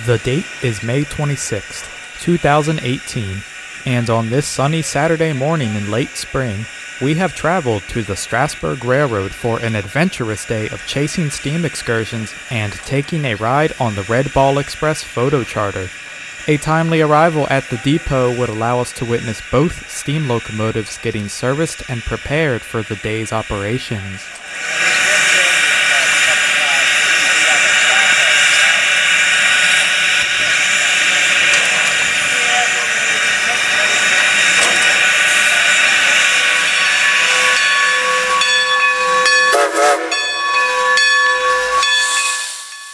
The date is May 26th, 2018, and on this sunny Saturday morning in late spring, we have traveled to the Strasburg Rail Road for an adventurous day of chasing steam excursions and taking a ride on the Red Ball Express photo charter. A timely arrival at the depot would allow us to witness both steam locomotives getting serviced and prepared for the day's operations.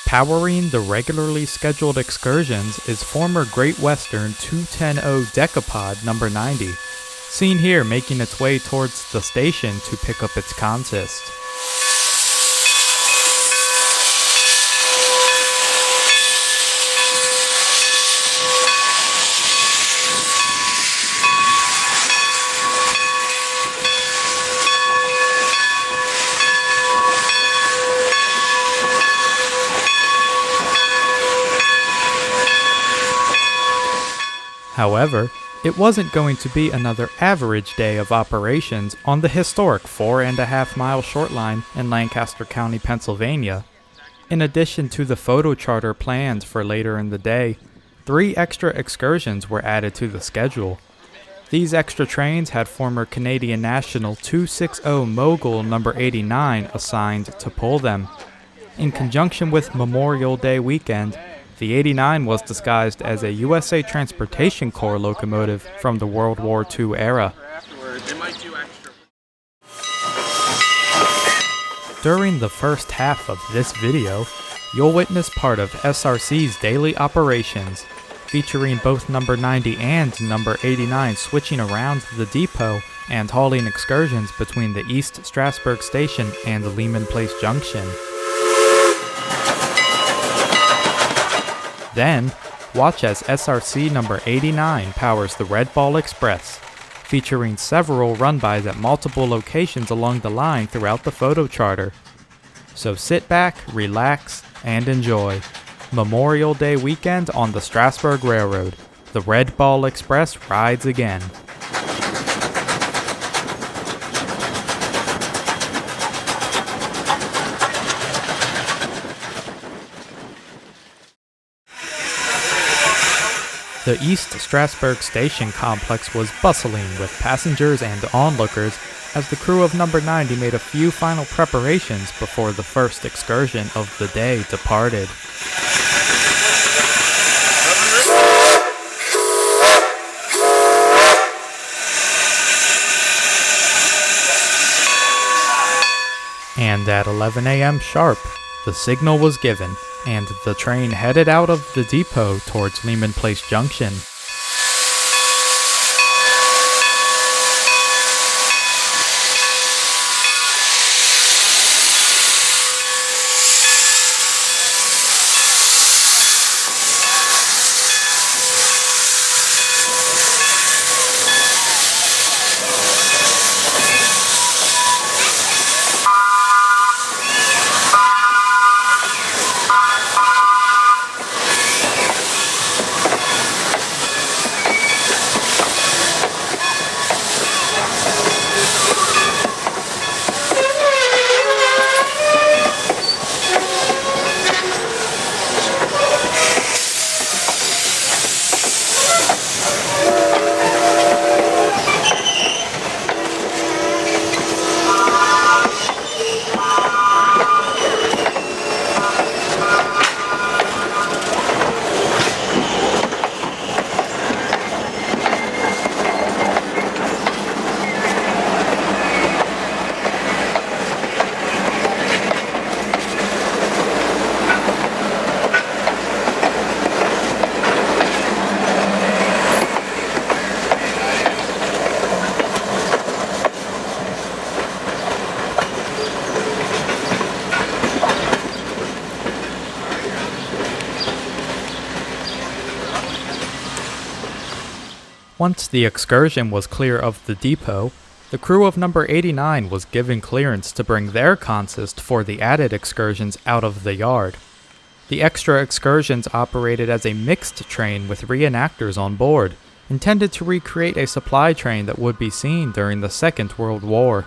Powering the regularly scheduled excursions is former Great Western 210 Decapod number 90, seen here making its way towards the station to pick up its consist. However, it wasn't going to be another average day of operations on the historic 4.5-mile short line in Lancaster County, Pennsylvania. In addition to the photo charter planned for later in the day, 3 extra excursions were added to the schedule. These extra trains had former Canadian National 260 Mogul number 89 assigned to pull them. In conjunction with Memorial Day weekend, the 89 was disguised as a U.S.A. Transportation Corps locomotive from the World War II era. During the first half of this video, you'll witness part of SRC's daily operations, featuring both number 90 and number 89 switching around the depot and hauling excursions between the East Strasburg Station and the Lehman Place Junction. Then, watch as SRC number 89 powers the Red Ball Express, featuring several run-bys at multiple locations along the line throughout the photo charter. So sit back, relax, and enjoy. Memorial Day weekend on the Strasburg Railroad. The Red Ball Express rides again. The East Strasburg Station complex was bustling with passengers and onlookers as the crew of number 90 made a few final preparations before the first excursion of the day departed. And at 11 a.m. sharp, the signal was given, and the train headed out of the depot towards Lehman Place Junction. Once the excursion was clear of the depot, the crew of number 89 was given clearance to bring their consist for the added excursions out of the yard. The extra excursions operated as a mixed train with reenactors on board, intended to recreate a supply train that would be seen during the Second World War.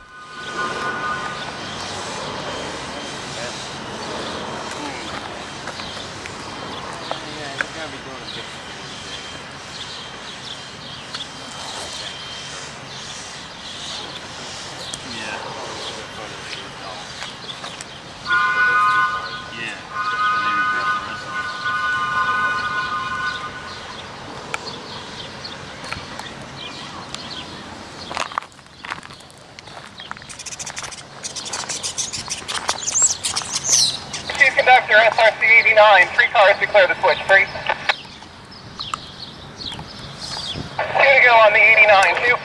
Conductor, SRC 89, 3 cars to clear the switch, 3. 2 to go on the 89, 2.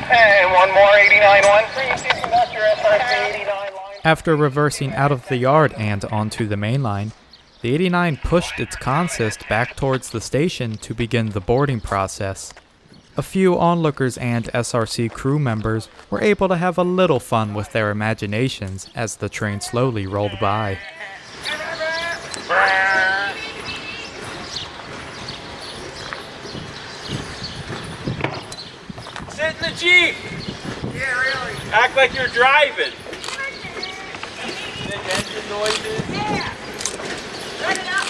And one more, 89, 1. 3, conductor, SRC 89 line. After reversing out of the yard and onto the main line, the 89 pushed its consist back towards the station to begin the boarding process. A few onlookers and SRC crew members were able to have a little fun with their imaginations as the train slowly rolled by. Sit in the Jeep! Yeah, really. Act like you're driving. Make engine noises. Yeah. Run it out.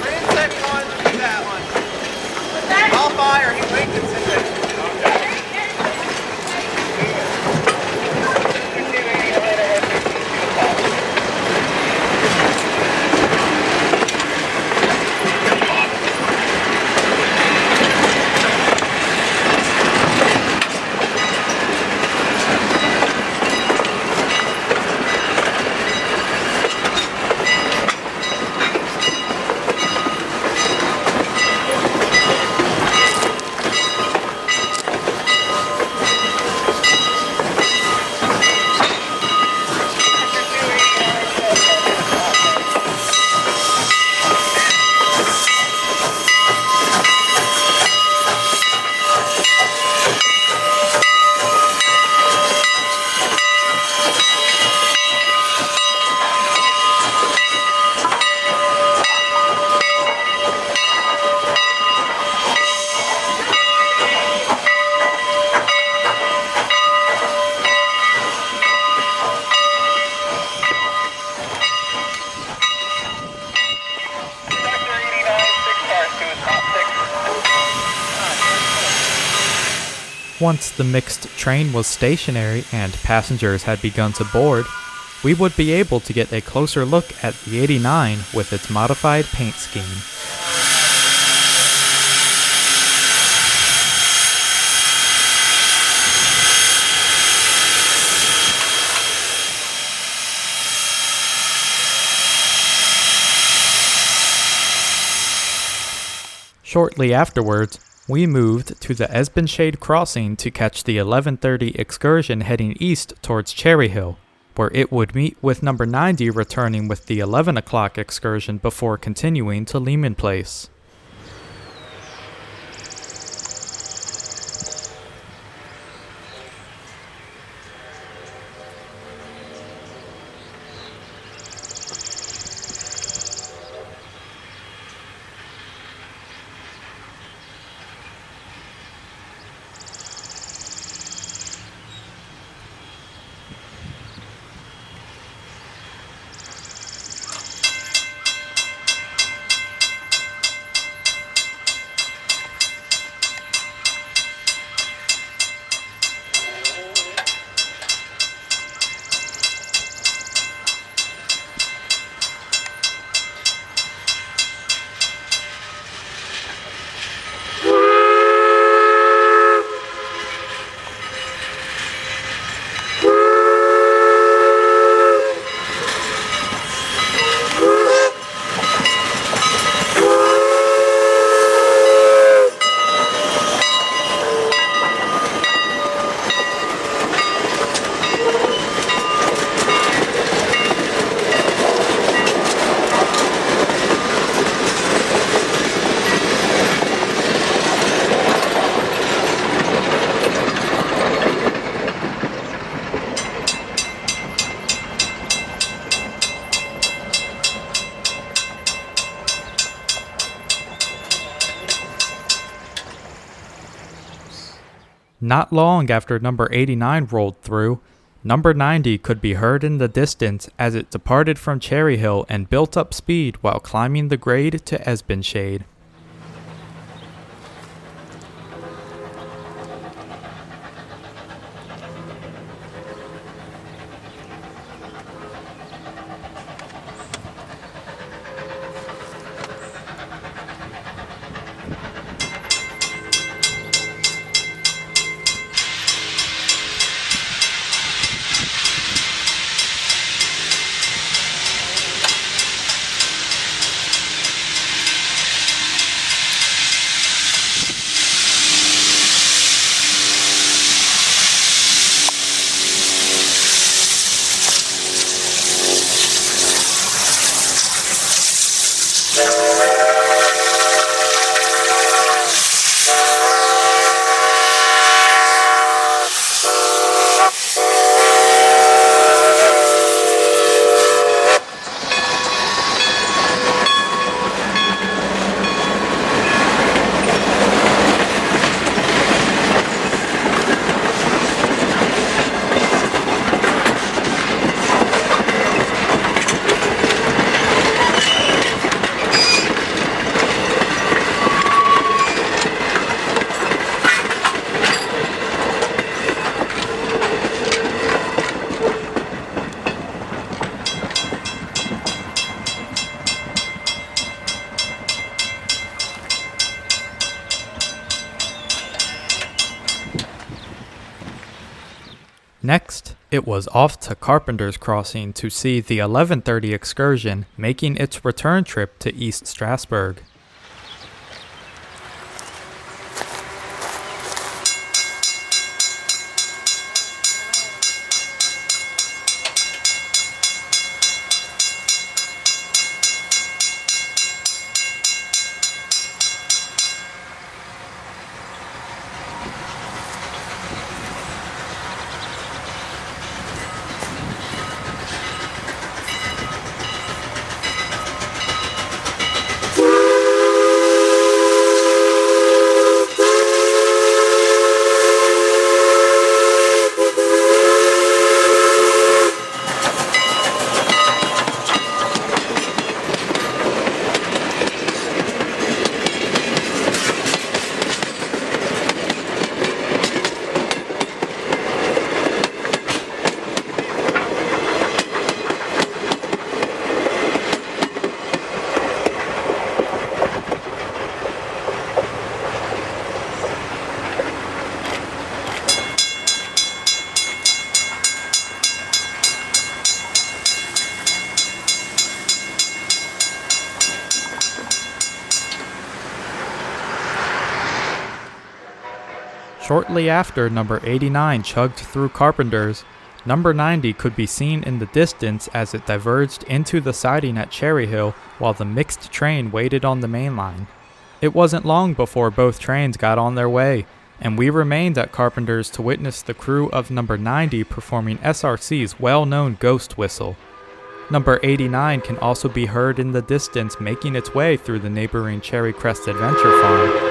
Brand said he wanted to do that one. I'll fire. He winked and said that. Once the mixed train was stationary and passengers had begun to board, we would be able to get a closer look at the 89 with its modified paint scheme. Shortly afterwards, we moved to the Esbenshade crossing to catch the 11:30 excursion heading east towards Cherry Hill, where it would meet with number 90 returning with the 11 o'clock excursion before continuing to Lehman Place. Not long after number 89 rolled through, number 90 could be heard in the distance as it departed from Cherry Hill and built up speed while climbing the grade to Esbenshade. Next, it was off to Carpenter's Crossing to see the 11:30 excursion making its return trip to East Strasburg. Shortly after number 89 chugged through Carpenter's, number 90 could be seen in the distance as it diverged into the siding at Cherry Hill while the mixed train waited on the main line. It wasn't long before both trains got on their way, and we remained at Carpenter's to witness the crew of number 90 performing SRC's well-known ghost whistle. Number 89 can also be heard in the distance making its way through the neighboring Cherry Crest Adventure Farm.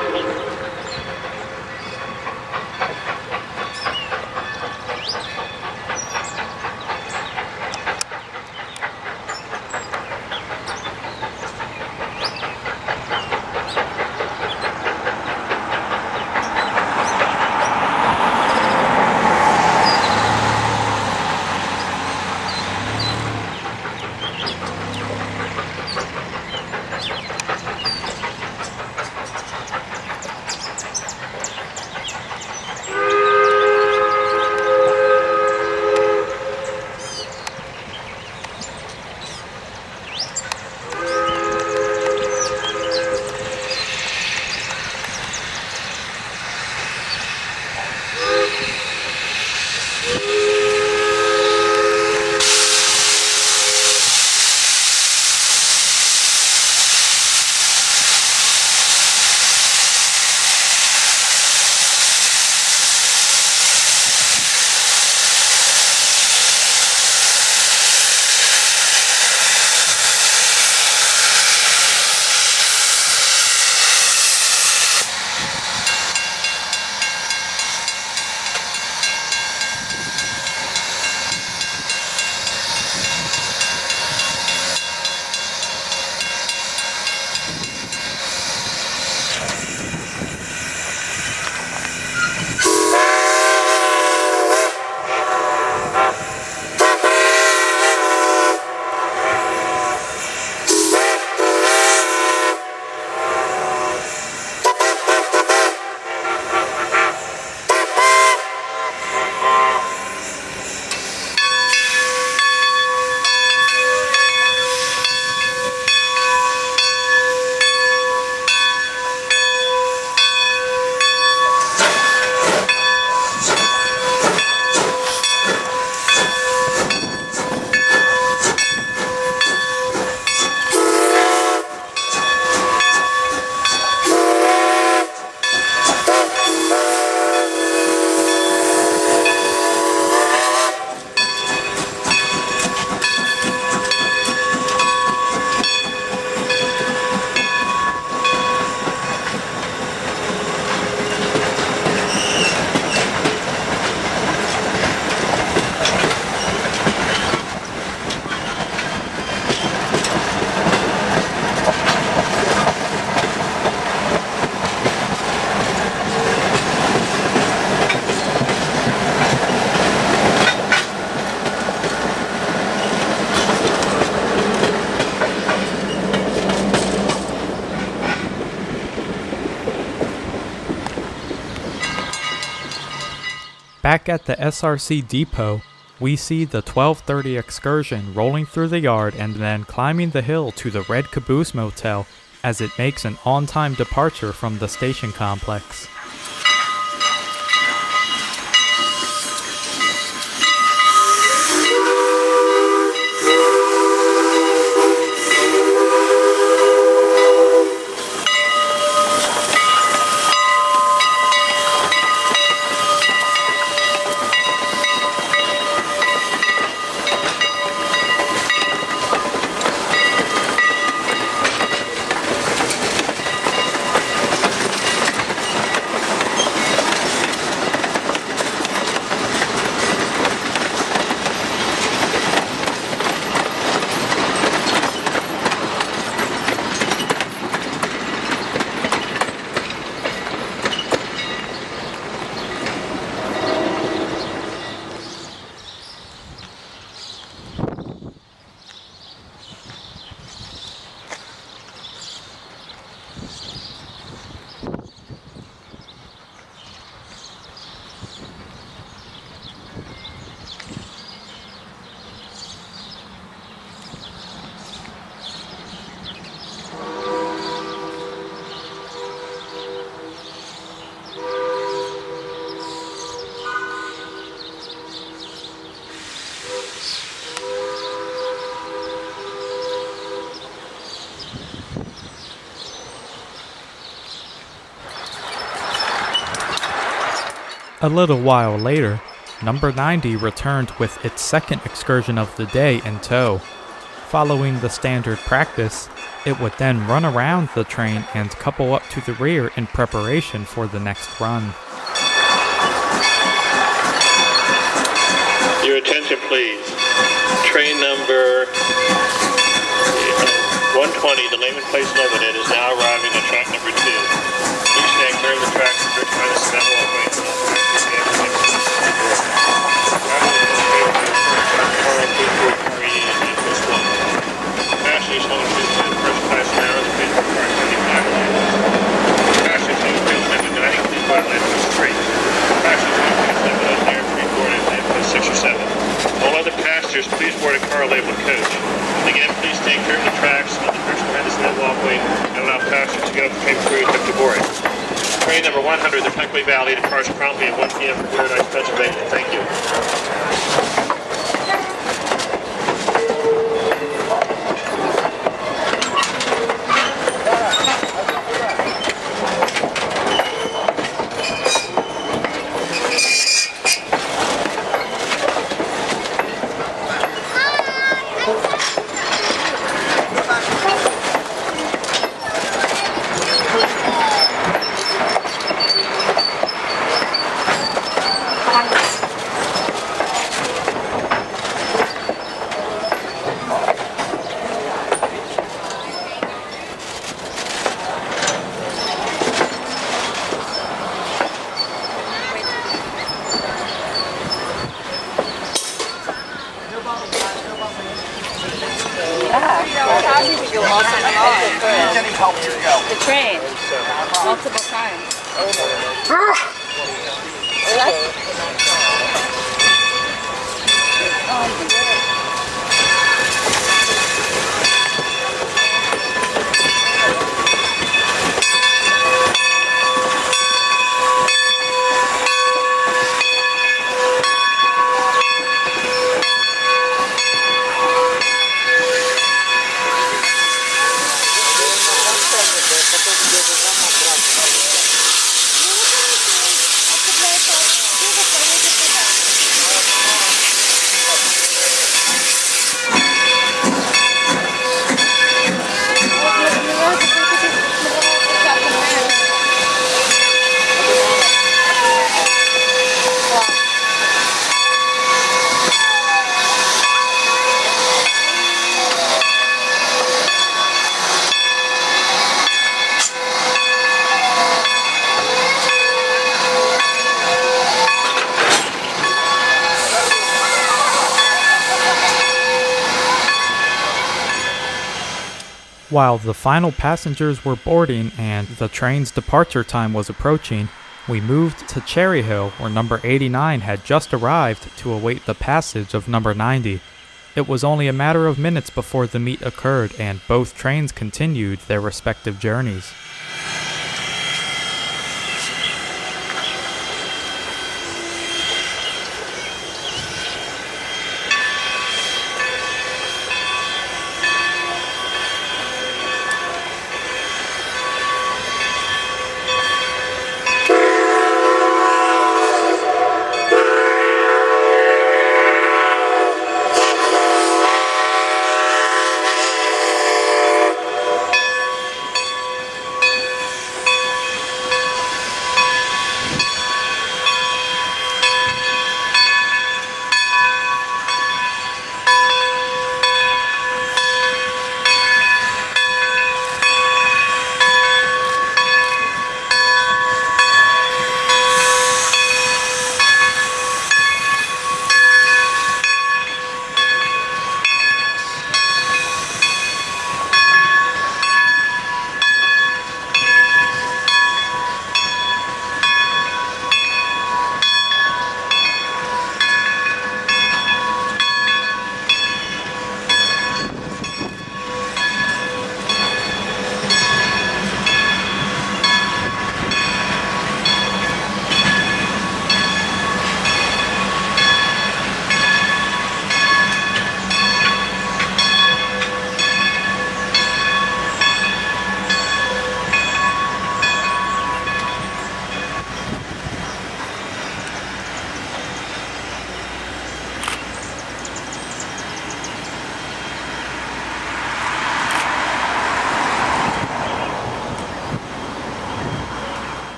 Back at the SRC depot, we see the 12:30 excursion rolling through the yard and then climbing the hill to the Red Caboose Motel as it makes an on-time departure from the station complex. A little while later, number 90 returned with its second excursion of the day in tow. Following the standard practice, it would then run around the train and couple up to the rear in preparation for the next run. Your attention please. Train number 120, the Lehman Place Limited, is now arriving at track number 2. Please stand clear of the tracks and bridge by the cement walkway. Passengers holding to the first class now is being required to be passengers holding to the dining please by landing 3. Passengers holding to the near 3 board and input 6 or 7. All other passengers, please board a car labeled coach. Again, please stay clear of the tracks on the first behind the cement walkway and allow passengers to get up the paper through to board. Train number 100, the Peckley Valley, departs promptly at 1 p.m. for Paradise, Pennsylvania. Thank you. How did you go multiple times? The train, multiple times. While the final passengers were boarding and the train's departure time was approaching, We moved to Cherry Hill, where number 89 had just arrived to await the passage of number 90. It was only a matter of minutes before the meet occurred, and both trains continued their respective journeys.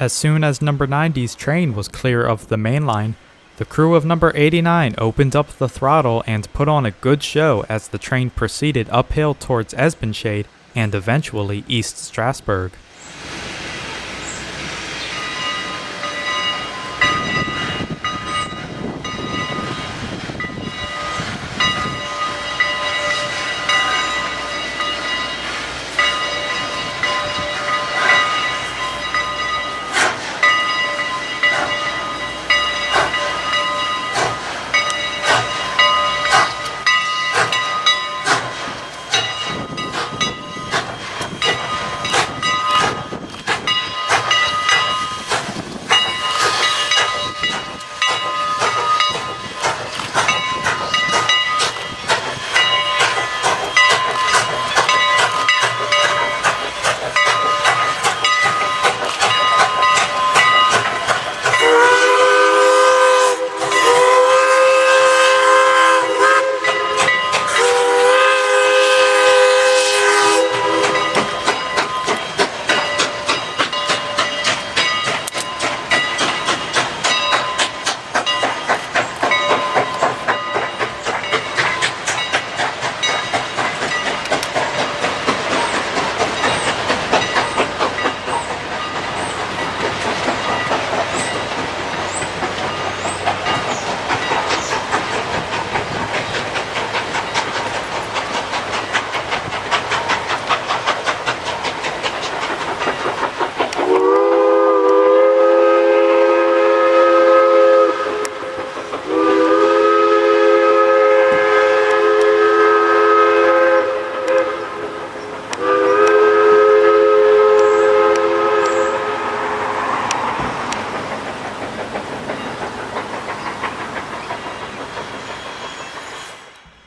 As soon as number 90's train was clear of the main line, the crew of number 89 opened up the throttle and put on a good show as the train proceeded uphill towards Espenshade and eventually East Strasburg.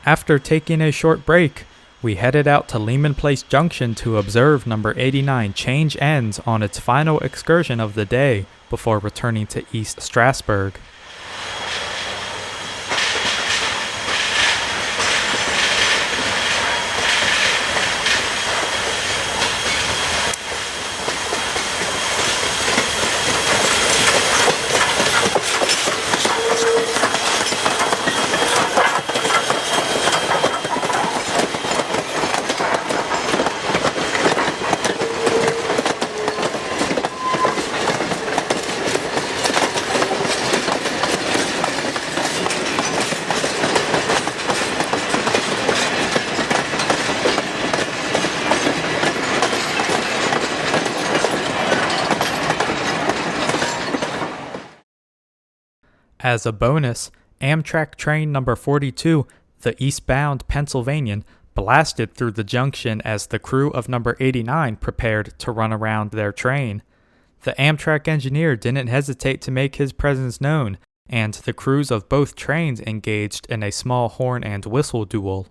After taking a short break, we headed out to Lehman Place Junction to observe number 89 change ends on its final excursion of the day before returning to East Strasburg. As a bonus, Amtrak train number 42, the eastbound Pennsylvanian, blasted through the junction as the crew of number 89 prepared to run around their train. The Amtrak engineer didn't hesitate to make his presence known, and the crews of both trains engaged in a small horn and whistle duel.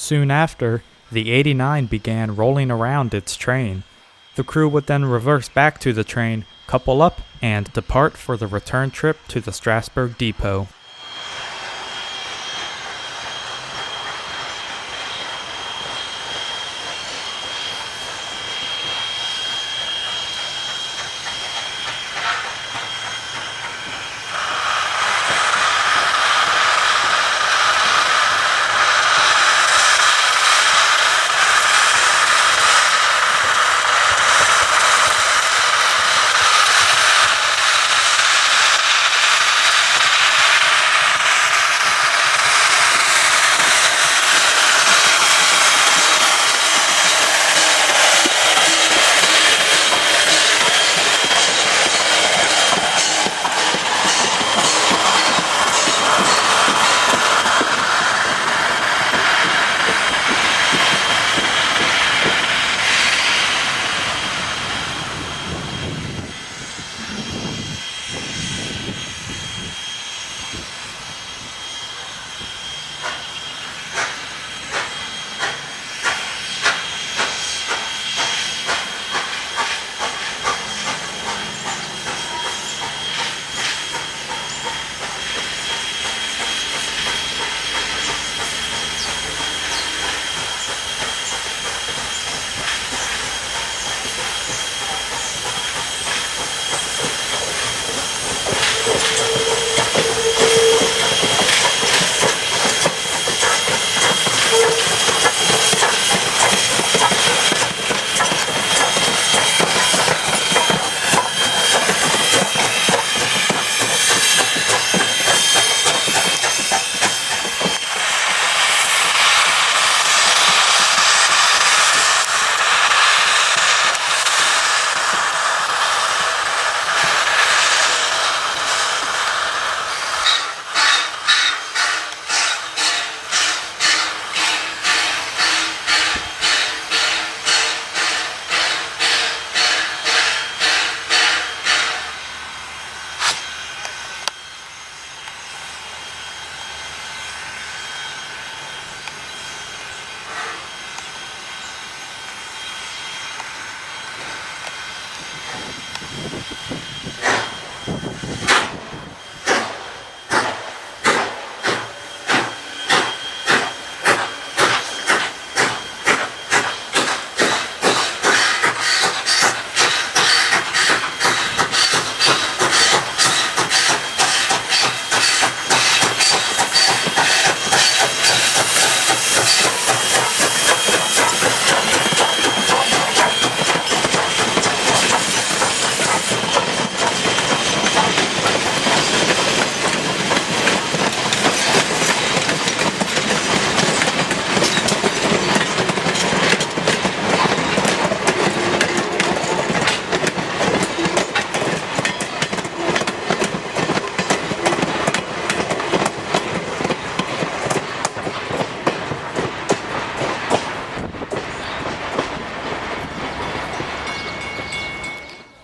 Soon after, the 89 began rolling around its train. The crew would then reverse back to the train, couple up, and depart for the return trip to the Strasburg depot.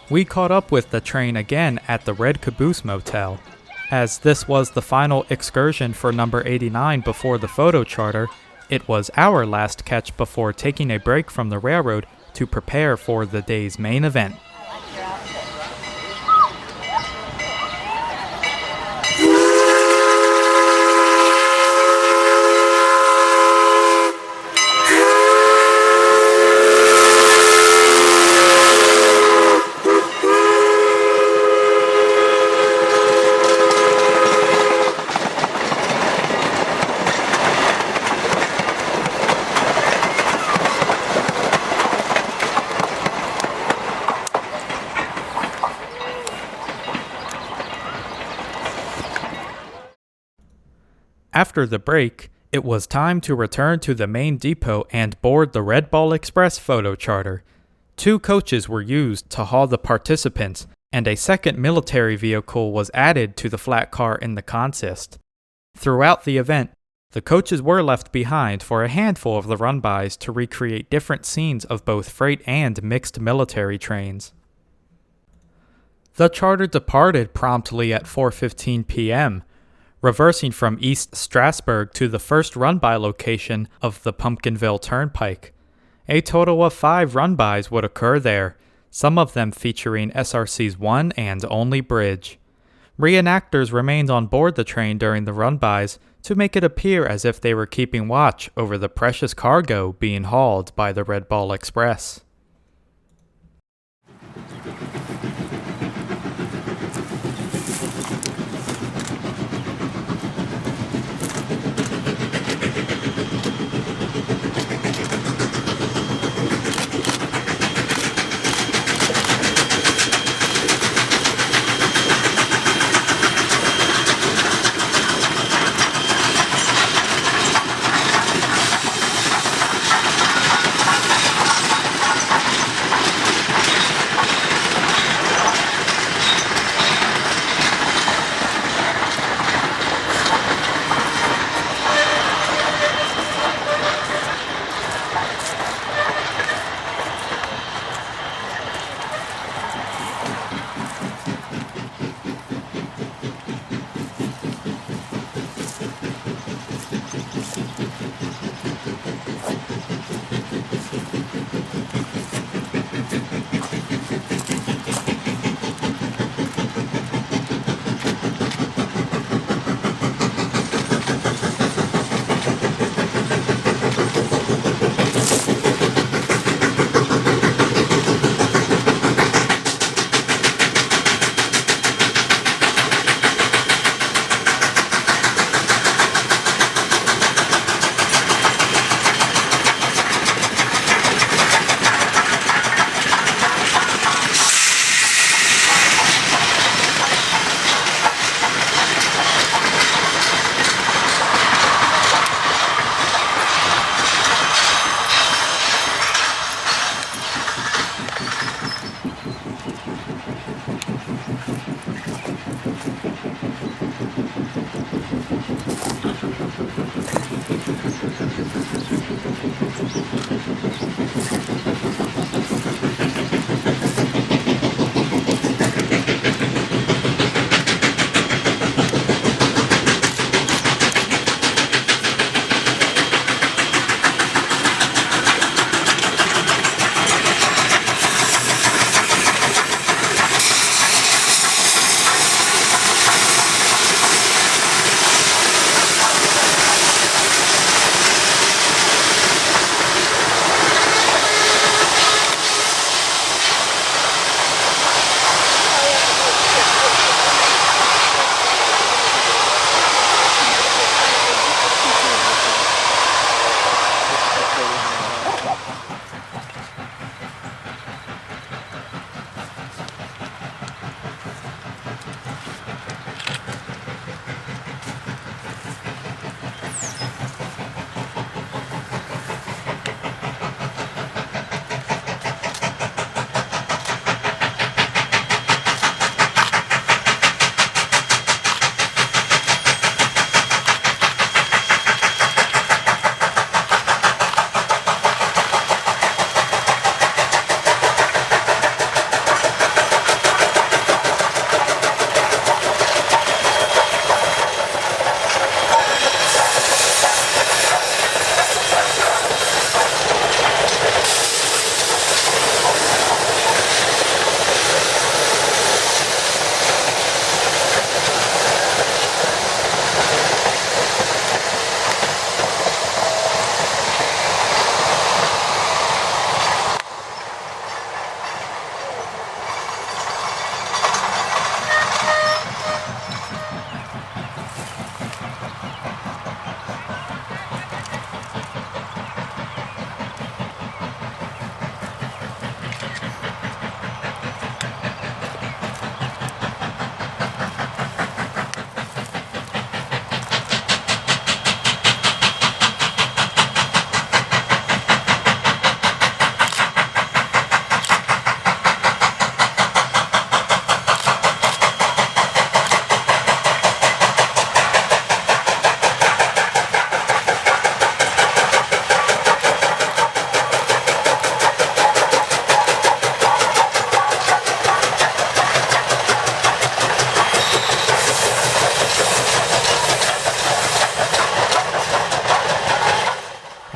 We caught up with the train again at the Red Caboose Motel. As this was the final excursion for number 89 before the photo charter, it was our last catch before taking a break from the railroad to prepare for the day's main event. After the break, it was time to return to the main depot and board the Red Ball Express photo charter. 2 coaches were used to haul the participants, and a second military vehicle was added to the flat car in the consist. Throughout the event, the coaches were left behind for a handful of the run-bys to recreate different scenes of both freight and mixed military trains. The charter departed promptly at 4:15 p.m., reversing from East Strasburg to the first run-by location of the Pumpkinville Turnpike. A total of 5 run-bys would occur there, some of them featuring SRC's one and only bridge. Reenactors remained on board the train during the run-bys to make it appear as if they were keeping watch over the precious cargo being hauled by the Red Ball Express.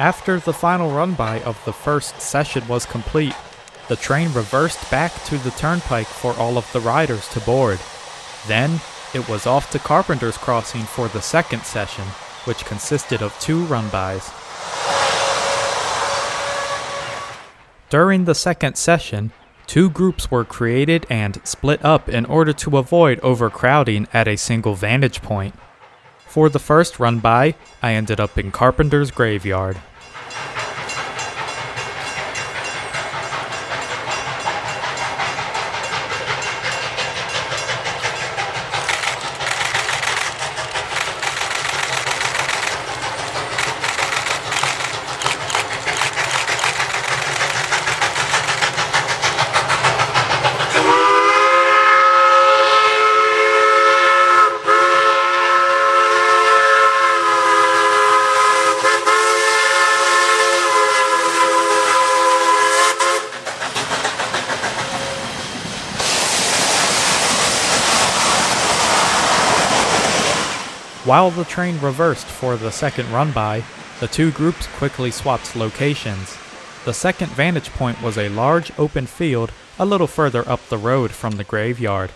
After the final run-by of the first session was complete, the train reversed back to the turnpike for all of the riders to board. Then, it was off to Carpenter's Crossing for the second session, which consisted of 2 run-bys. During the second session, 2 groups were created and split up in order to avoid overcrowding at a single vantage point. For the first run-by, I ended up in Carpenter's Graveyard. While the train reversed for the second run-by, the 2 groups quickly swapped locations. The second vantage point was a large open field a little further up the road from the graveyard.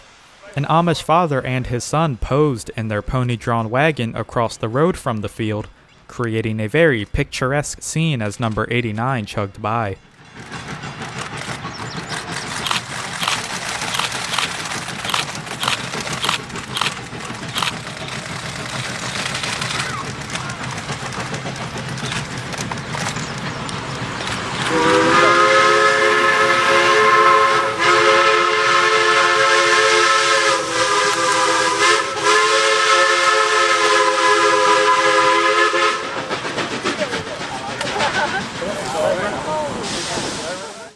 An Amish father and his son posed in their pony-drawn wagon across the road from the field, creating a very picturesque scene as number 89 chugged by.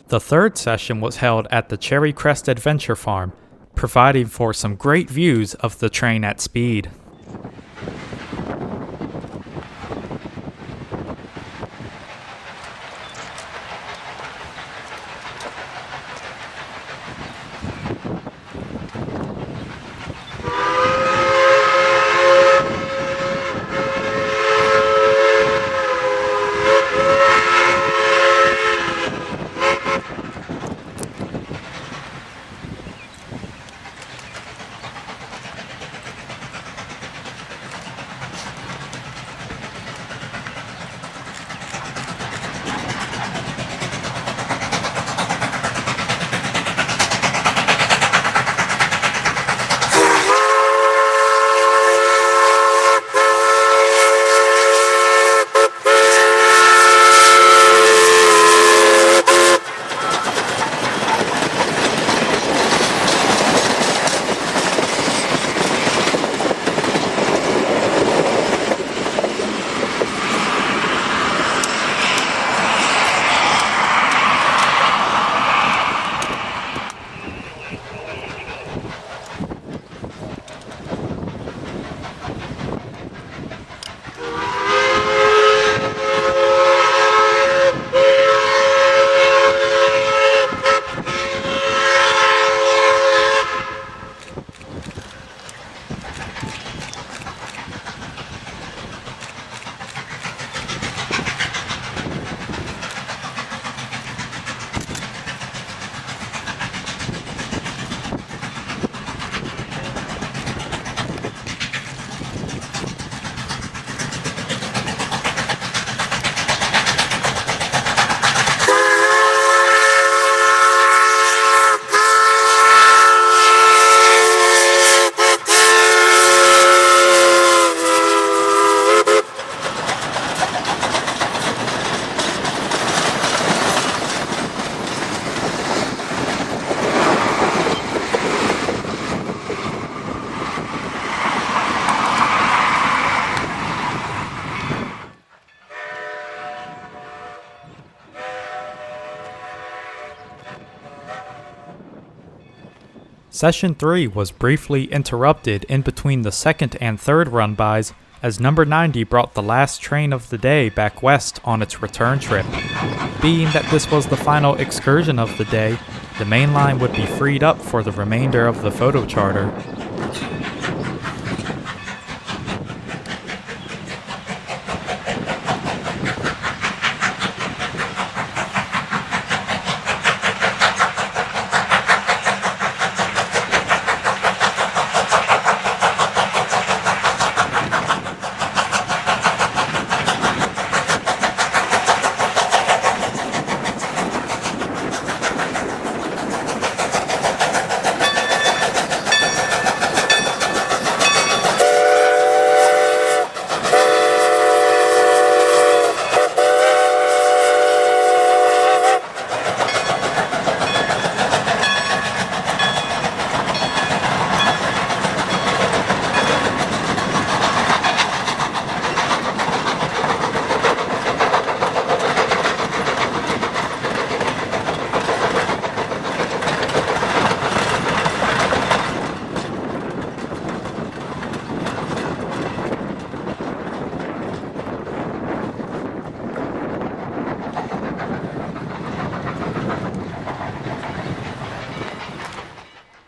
The third session was held at the Cherry Crest Adventure Farm, providing for some great views of the train at speed. Session 3 was briefly interrupted in between the second and third run-bys as number 90 brought the last train of the day back west on its return trip. Being that this was the final excursion of the day, the main line would be freed up for the remainder of the photo charter.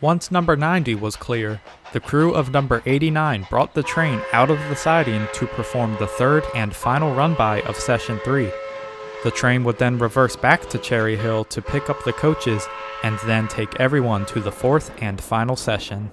Once number 90 was clear, the crew of number 89 brought the train out of the siding to perform the third and final run-by of Session 3. The train would then reverse back to Cherry Hill to pick up the coaches and then take everyone to the fourth and final session.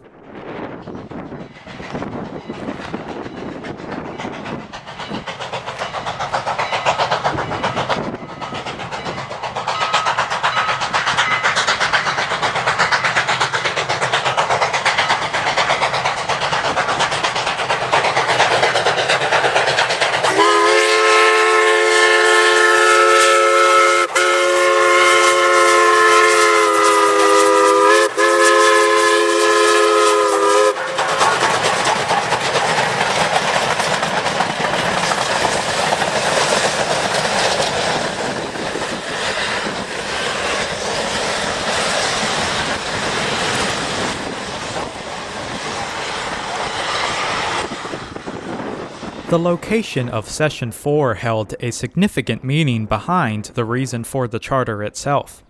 The location of Session 4 held a significant meaning behind the reason for the charter itself.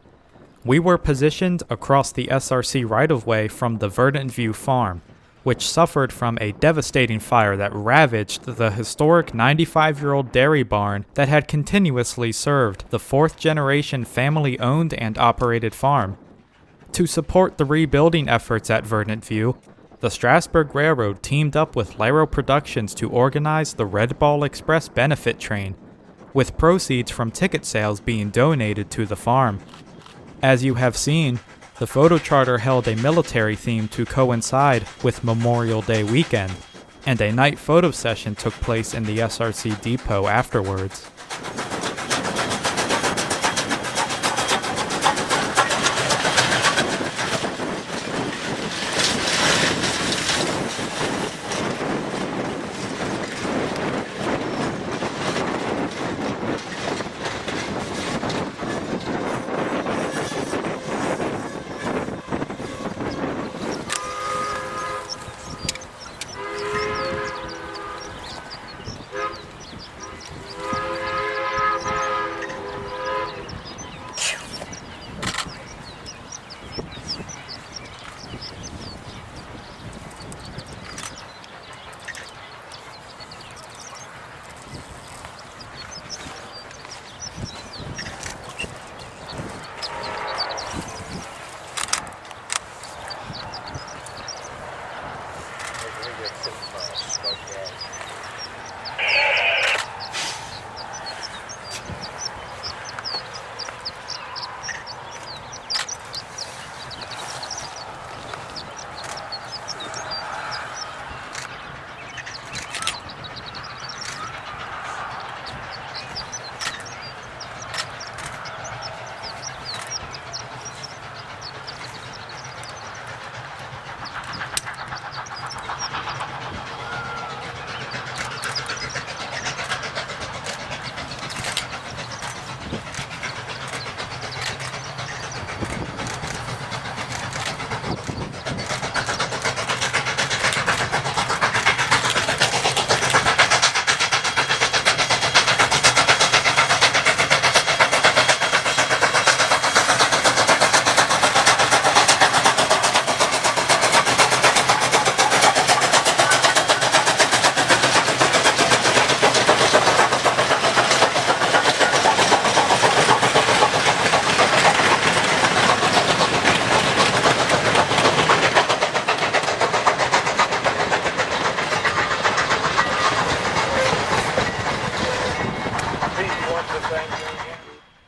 We were positioned across the SRC right-of-way from the Verdant View Farm, which suffered from a devastating fire that ravaged the historic 95-year-old dairy barn that had continuously served the fourth-generation family-owned and operated farm. To support the rebuilding efforts at Verdant View, the Strasburg Rail Road teamed up with Lerro Productions to organize the Red Ball Express benefit train, with proceeds from ticket sales being donated to the farm. As you have seen, the photo charter held a military theme to coincide with Memorial Day weekend, and a night photo session took place in the SRC depot afterwards.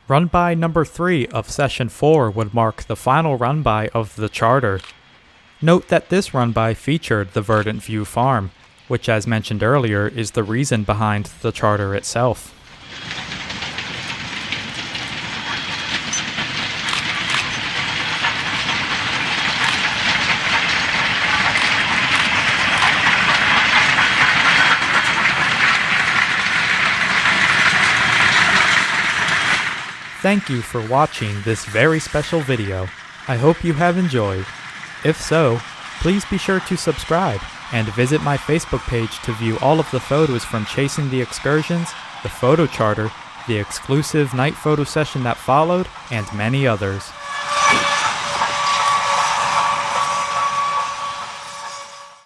Run-by number 3 of Session 4 would mark the final run-by of the charter. Note that this run-by featured the Verdant View Farm, which as mentioned earlier is the reason behind the charter itself. Thank you for watching this very special video. I hope you have enjoyed. If so, please be sure to subscribe and visit my Facebook page to view all of the photos from chasing the excursions, the photo charter, the exclusive night photo session that followed, and many others.